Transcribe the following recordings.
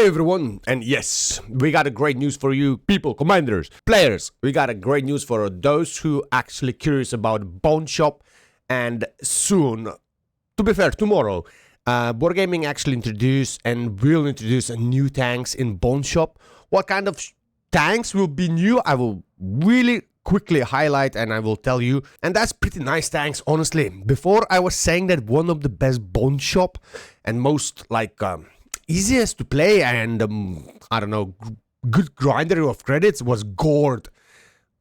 everyone, and yes, we got a great news for you people, commanders, players. We got a great news for those who actually curious about Bone Shop. And soon, to be fair, tomorrow, Board Gaming actually introduce and will introduce new tanks in Bone Shop. What kind of tanks will be new, I will really quickly highlight and I will tell you. And that's pretty nice tanks, honestly. Before I was saying that one of the best Bone Shop and most like easiest to play and I don't know, good grinder of credits was Gord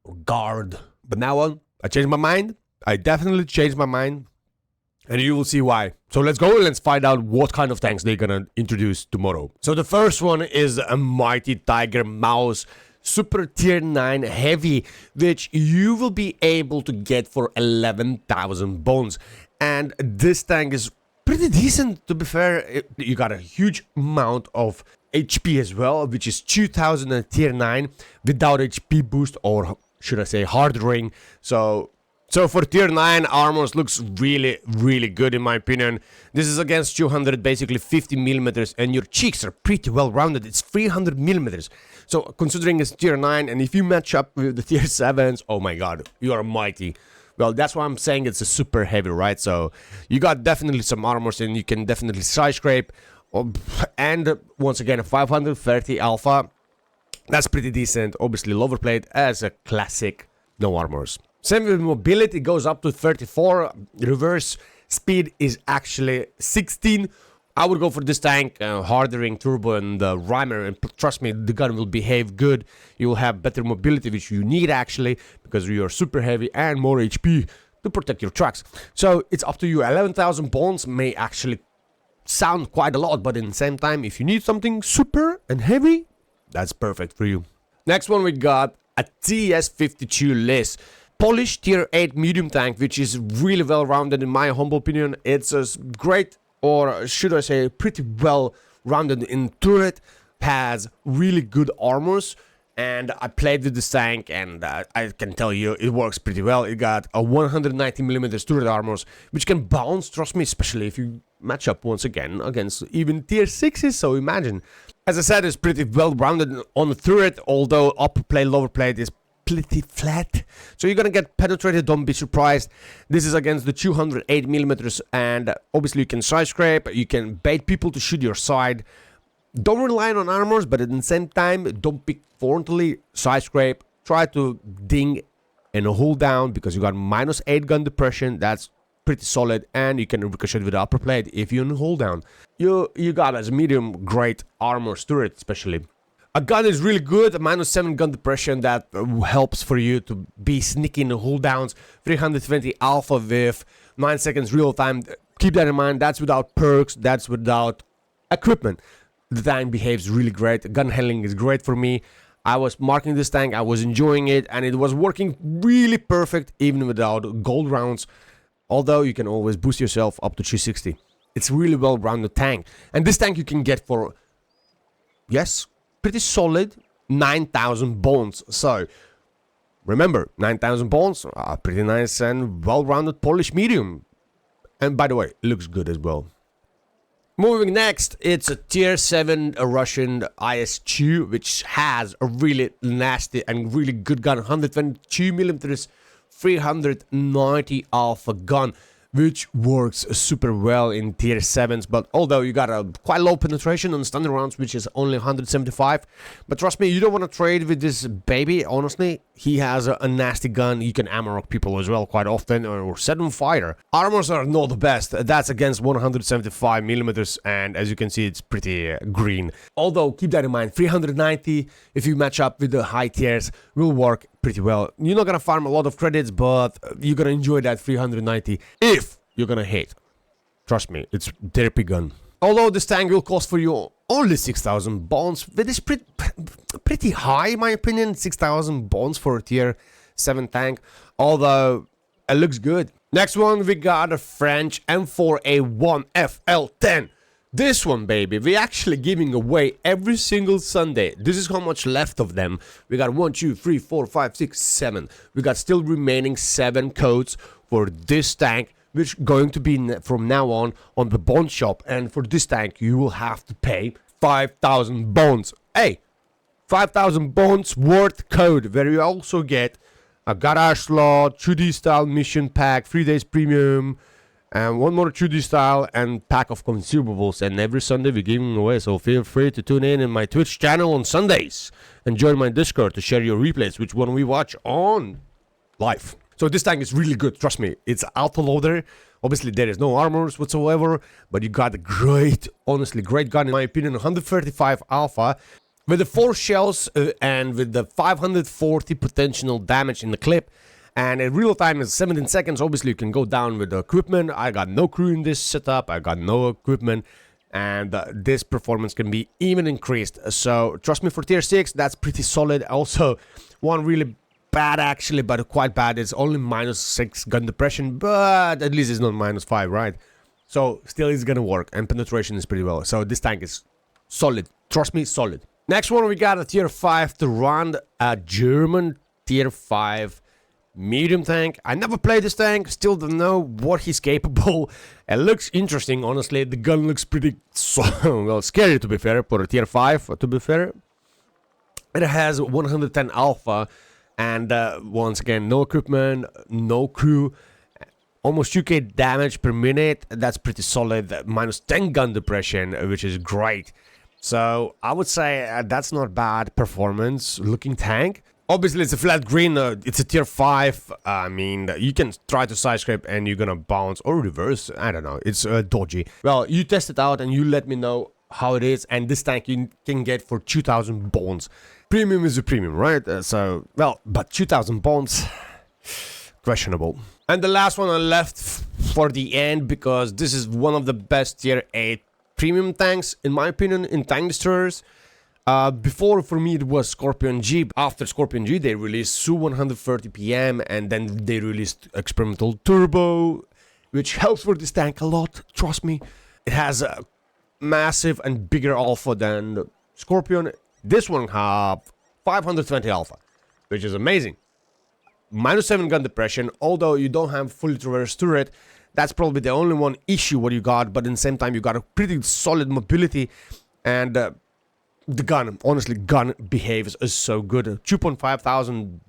or Guard. But now on, I changed my mind. I definitely changed my mind, and you will see why. So let's go and let's find out what kind of tanks they're gonna introduce tomorrow. So the first one is a Mighty Tiger Mouse Super Tier 9 Heavy, which you will be able to get for 11,000 bones. And this tank is pretty decent, to be fair. You got a huge amount of HP as well, which is 2,000 at Tier 9 without HP boost, or should I say hardening. So for Tier 9, armors looks really good in my opinion. This is against 200, basically 50 millimeters, and your cheeks are pretty well rounded. It's 300 millimeters. So considering it's Tier 9, and if you match up with the Tier 7s, oh my god, you are mighty. Well, that's why I'm saying it's a super heavy, right? So you got definitely some armors, and you can definitely side scrape. And once again, a 530 alpha. That's pretty decent. Obviously, lower plate as a classic, no armors. Same with mobility, goes up to 34. Reverse speed is actually 16. I would go for this tank, hardening turbo and the rhymer, and trust me, the gun will behave good. You will have better mobility, which you need actually, because you are super heavy, and more HP to protect your trucks. So it's up to you. 11,000 bones may actually sound quite a lot, but in the same time, if you need something super and heavy, that's perfect for you. Next one, we got a CS-52 LIS. Polish Tier 8 medium tank, which is really well rounded in my humble opinion. It's a great, or should I say pretty well rounded in turret, has really good armors, and I played with this tank and I can tell you it works pretty well. It got a 190mm turret armors, which can bounce, trust me, especially if you match up once again against even Tier 6s, so imagine. As I said, it's pretty well rounded on the turret, although upper plate, lower plate is pretty flat, so you're gonna get penetrated. Don't be surprised. This is against the 208mm, and obviously you can side scrape, you can bait people to shoot your side. Don't rely on armors, but at the same time, don't pick frontally, side scrape, try to ding and hold down, because you got -8 gun depression. That's pretty solid, and you can ricochet with the upper plate if you hold down. You got as medium great armor turret, especially. A gun is really good, a -7 gun depression that helps for you to be sneaky in the hold downs. 320 alpha with 9 seconds real time. Keep that in mind, that's without perks, that's without equipment. The tank behaves really great, gun handling is great for me. I was marking this tank, I was enjoying it, and it was working really perfect even without gold rounds. Although you can always boost yourself up to 260. It's really well rounded tank. And this tank you can get for, yes, pretty solid 9,000 bones. So remember, 9,000 bones are pretty nice and well-rounded Polish medium. And by the way, it looks good as well. Moving next, it's a Tier 7 Russian IS-2, which has a really nasty and really good gun. 122mm 390 alpha gun, which works super well in Tier 7s, but although you got a quite low penetration on standard rounds, which is only 175. But trust me, you don't want to trade with this baby, honestly. He has a nasty gun. You can ammo rock people as well quite often, or set on fire. Armors are not the best. That's against 175mm, and as you can see, it's pretty green. Although, keep that in mind, 390, if you match up with the high tiers, will work pretty well. You're not gonna farm a lot of credits, but you're gonna enjoy that 390 if you're gonna hate. Trust me, it's therapy gun. Although this tank will cost for you only 6,000 bones, that is pretty high in my opinion. 6,000 bones for a Tier 7 tank, although it looks good. Next one, we got a French M4A1 FL 10. This one, baby, we're actually giving away every single Sunday. This is how much left of them. We got 1, 2, 3, 4, 5, 6, 7. We got still remaining 7 codes for this tank, which going to be from now on the Bone Shop. And for this tank, you will have to pay 5,000 bones. Hey, 5,000 bones worth code, where you also get a garage slot, 2D style mission pack, 3 days premium, and one more 2D style and pack of consumables. And every Sunday we're giving away, so feel free to tune in my Twitch channel on Sundays and join my Discord to share your replays, which one we watch on live. So this tank is really good, trust me. It's auto loader. Obviously there is no armors whatsoever, but you got a great, honestly great gun in my opinion. 135 alpha with the 4 shells and with the 540 potential damage in the clip. And in real time is 17 seconds. Obviously you can go down with the equipment. I got no crew in this setup, I got no equipment, and this performance can be even increased. So trust me, for tier 6 that's pretty solid. Also one really bad actually, but quite bad, is only -6 gun depression, but at least it's not -5, right? So still it's gonna work, and penetration is pretty well. So this tank is solid, trust me, solid. Next one, we got a tier 5 to run, a German tier 5 medium tank. I never played this tank, still don't know what he's capable. It looks interesting, honestly. The gun looks pretty well, scary to be fair, for a tier 5 to be fair. It has 110 alpha, and once again, no equipment, no crew, almost 2k damage per minute. That's pretty solid. -10 gun depression, which is great. So I would say that's not bad performance looking tank. Obviously it's a flat green, it's a tier 5. I mean, you can try to side scrape and you're gonna bounce or reverse, I don't know, it's dodgy. Well, you test it out and you let me know how it is, and this tank you can get for 2,000 bones. Premium is a premium, right? So, well, but 2,000 bones, questionable. And the last one I left for the end, because this is one of the best tier 8 premium tanks, in my opinion, in tank destroyers. Before, for me, it was Scorpion G. After Scorpion G, they released Su 130 PM, and then they released Experimental Turbo, which helps for this tank a lot, trust me. It has a massive and bigger alpha than Scorpion. This one have 520 alpha, which is amazing. -7 gun depression, although you don't have fully traverse turret. That's probably the only one issue what you got, but in the same time you got a pretty solid mobility, and the gun, honestly, gun behaves so good. 2,500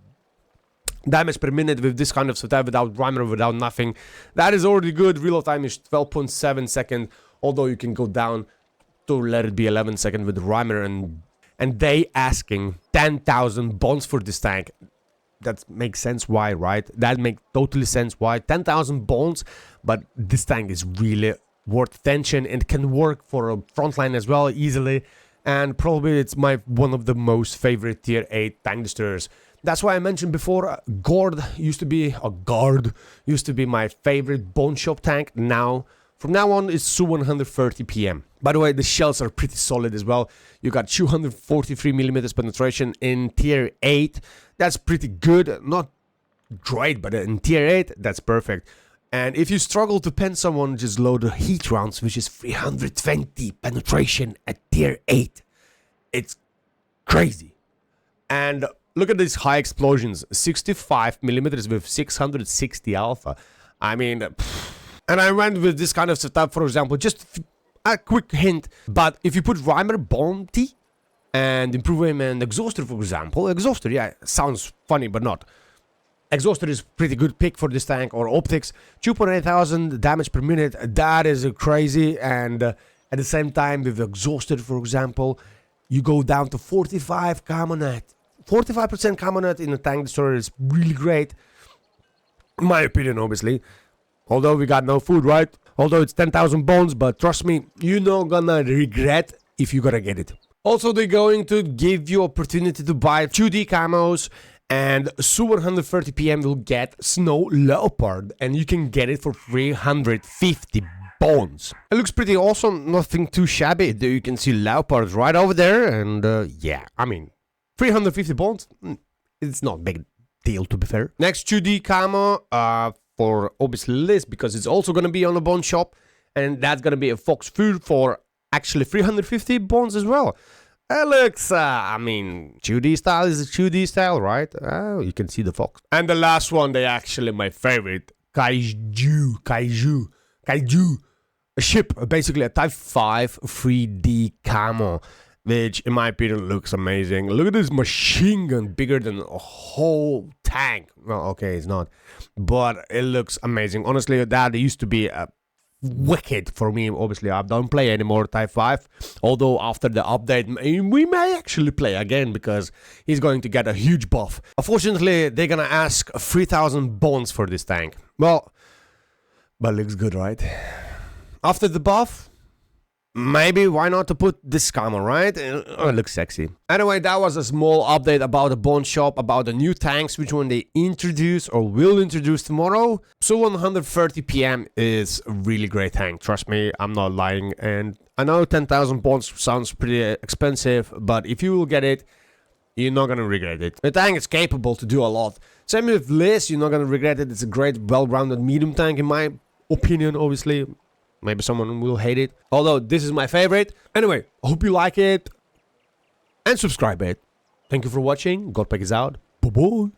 damage per minute with this kind of setup, without rhymer, without nothing. That is already good. Reload time is 12.7 seconds, although you can go down to let it be 11 seconds with the rhymer, and they asking 10,000 bones for this tank. That makes sense why, right? That makes totally sense why. 10,000 bones, but this tank is really worth attention and can work for a frontline as well easily. And probably it's one of the most favorite tier 8 tank destroyers. That's why I mentioned before, Guard used to be my favorite bone shop tank. Now, from now on, it's Su 130 PM. By the way, the shells are pretty solid as well. You got 243mm penetration in tier 8. That's pretty good. Not great, but in tier 8, that's perfect. And if you struggle to pen someone, just load the heat rounds, which is 320 penetration at tier 8. It's crazy. And look at these high explosions. 65mm with 660 alpha. I mean, and I went with this kind of setup, for example, just a quick hint. But if you put Rhymer, Bounty, and Improvement Exhauster, for example. Exhauster, yeah, sounds funny, but not. Exhauster is pretty good pick for this tank, or Optics. 2,800 damage per minute, that is crazy. And at the same time, with Exhauster, for example, you go down to 45 Camonite. 45% Camonite in a tank destroyer is really great. In my opinion, obviously. Although we got no food, right? Although it's 10,000 bones, but trust me, you're not gonna regret if you gotta get it. Also, they're going to give you opportunity to buy 2D camos, and Su 130 PM will get Snow Leopard, and you can get it for 350 bones. It looks pretty awesome, nothing too shabby. There you can see Leopards right over there, and yeah, I mean, 350 bones, it's not a big deal to be fair. Next 2D camo, for obviously LIS, because it's also going to be on the bone shop, and that's going to be a Fox Food for actually 350 bones as well. It looks, I mean, 2D style is a 2D style, right? You can see the fox. And the last one, they actually my favorite, Kaiju. ship, basically a Type 5 3D camo, which in my opinion looks amazing. Look at this machine gun, bigger than a whole tank. Well, okay, it's not, but it looks amazing. Honestly, that used to be a wicked for me. Obviously, I don't play anymore Type 5, although after the update we may actually play again because he's going to get a huge buff. Unfortunately, they're gonna ask 3,000 bones for this tank. Well, but looks good, right? After the buff, maybe why not to put this camo, right? It looks sexy. Anyway, that was a small update about the bone shop, about the new tanks, which one they introduce or will introduce tomorrow. So 130 PM is a really great tank, trust me, I'm not lying. And I know 10,000 bones sounds pretty expensive, but if you will get it, you're not gonna regret it. The tank is capable to do a lot. Same with LIS, you're not gonna regret it. It's a great, well-rounded medium tank in my opinion, obviously. Maybe someone will hate it, although this is my favorite. Anyway, I hope you like it and subscribe it. Thank you for watching. Godpack is out. Bye bye.